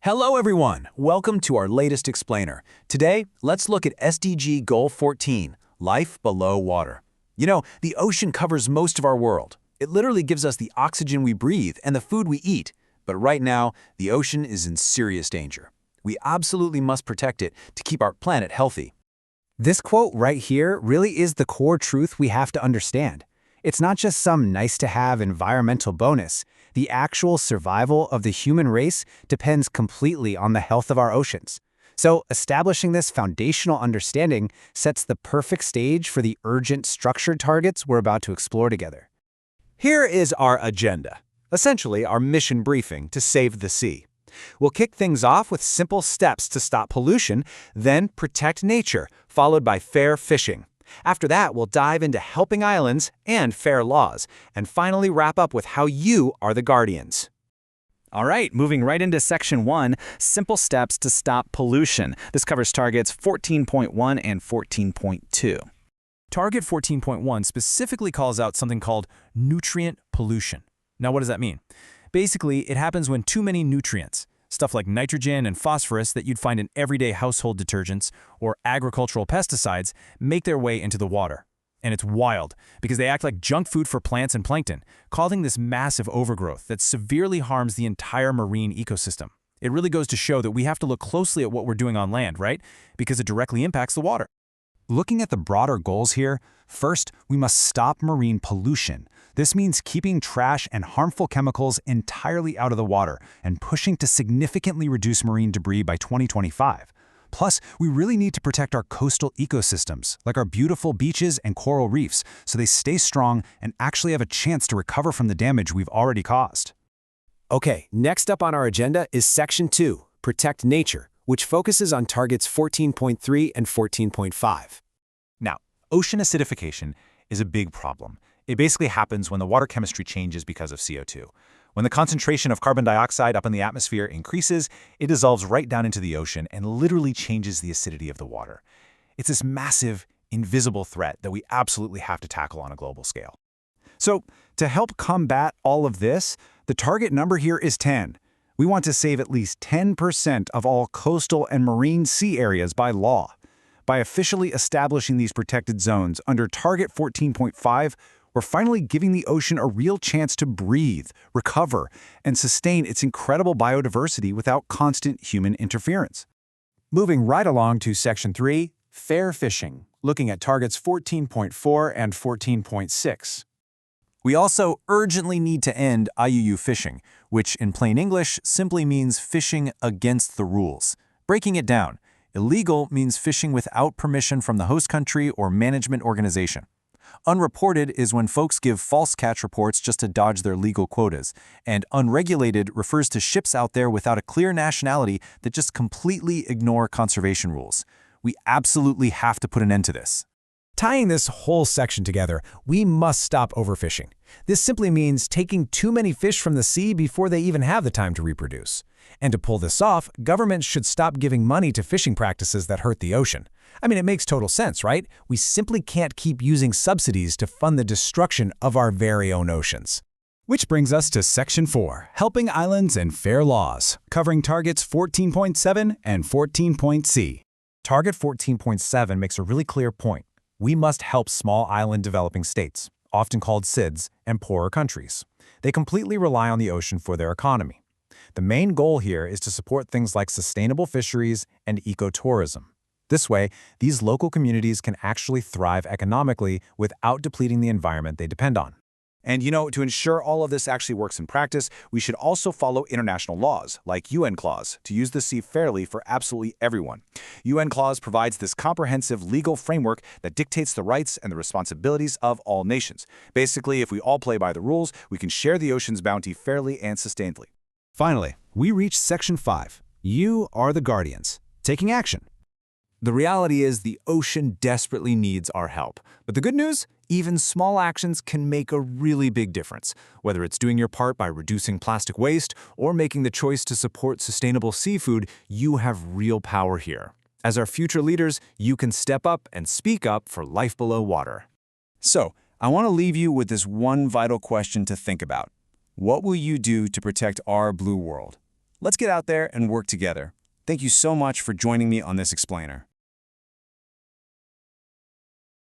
Hello everyone, welcome to our latest explainer. Today, let's look at SDG Goal 14, Life Below Water. You know, the ocean covers most of our world. It literally gives us the oxygen we breathe and the food we eat. But right now, the ocean is in serious danger. We absolutely must protect it to keep our planet healthy. This quote right here really is the core truth we have to understand. It's not just some nice-to-have environmental bonus. The actual survival of the human race depends completely on the health of our oceans. So, establishing this foundational understanding sets the perfect stage for the urgent structured targets we're about to explore together. Here is our agenda, essentially our mission briefing to save the sea. We'll kick things off with simple steps to stop pollution, then protect nature, followed by fair fishing. After that, we'll dive into helping islands and fair laws, and finally wrap up with how you are the guardians. All right, moving right into Section 1, Simple Steps to Stop Pollution. This covers targets 14.1 and 14.2. Target 14.1 specifically calls out something called nutrient pollution. Now, what does that mean? Basically, it happens when too many nutrients, stuff like nitrogen and phosphorus that you'd find in everyday household detergents or agricultural pesticides, make their way into the water. And it's wild, because they act like junk food for plants and plankton, causing this massive overgrowth that severely harms the entire marine ecosystem. It really goes to show that we have to look closely at what we're doing on land, right? Because it directly impacts the water. Looking at the broader goals here, first, we must stop marine pollution. This means keeping trash and harmful chemicals entirely out of the water and pushing to significantly reduce marine debris by 2025. Plus, we really need to protect our coastal ecosystems, like our beautiful beaches and coral reefs, so they stay strong and actually have a chance to recover from the damage we've already caused. Okay, next up on our agenda is Section 2, Protect Nature, which focuses on targets 14.3 and 14.5. Now, ocean acidification is a big problem. It basically happens when the water chemistry changes because of CO2. When the concentration of carbon dioxide up in the atmosphere increases, it dissolves right down into the ocean and literally changes the acidity of the water. It's this massive, invisible threat that we absolutely have to tackle on a global scale. So, to help combat all of this, the target number here is 10. We want to save at least 10% of all coastal and marine sea areas by law. By officially establishing these protected zones under Target 14.5, we're finally giving the ocean a real chance to breathe, recover, and sustain its incredible biodiversity without constant human interference. Moving right along to Section 3, Fair Fishing, looking at targets 14.4 and 14.6. We also urgently need to end IUU fishing, which in plain English simply means fishing against the rules. Breaking it down, illegal means fishing without permission from the host country or management organization. Unreported is when folks give false catch reports just to dodge their legal quotas, and unregulated refers to ships out there without a clear nationality that just completely ignore conservation rules. We absolutely have to put an end to this. Tying this whole section together, we must stop overfishing. This simply means taking too many fish from the sea before they even have the time to reproduce. And to pull this off, governments should stop giving money to fishing practices that hurt the ocean. I mean, it makes total sense, right? We simply can't keep using subsidies to fund the destruction of our very own oceans. Which brings us to Section 4, Helping Islands and Fair Laws, covering targets 14.7 and 14.c. Target 14.7 makes a really clear point. We must help small island developing states, often called SIDS, and poorer countries. They completely rely on the ocean for their economy. The main goal here is to support things like sustainable fisheries and ecotourism. This way, these local communities can actually thrive economically without depleting the environment they depend on. And you know, to ensure all of this actually works in practice, we should also follow international laws, like UN Clause, to use the sea fairly for absolutely everyone. UN Clause provides this comprehensive legal framework that dictates the rights and the responsibilities of all nations. Basically, if we all play by the rules, we can share the ocean's bounty fairly and sustainably. Finally, we reach Section 5. You are the guardians. Taking action. The reality is the ocean desperately needs our help. But the good news? Even small actions can make a really big difference. Whether it's doing your part by reducing plastic waste or making the choice to support sustainable seafood, you have real power here. As our future leaders, you can step up and speak up for life below water. So, I want to leave you with this one vital question to think about. What will you do to protect our blue world? Let's get out there and work together. Thank you so much for joining me on this explainer.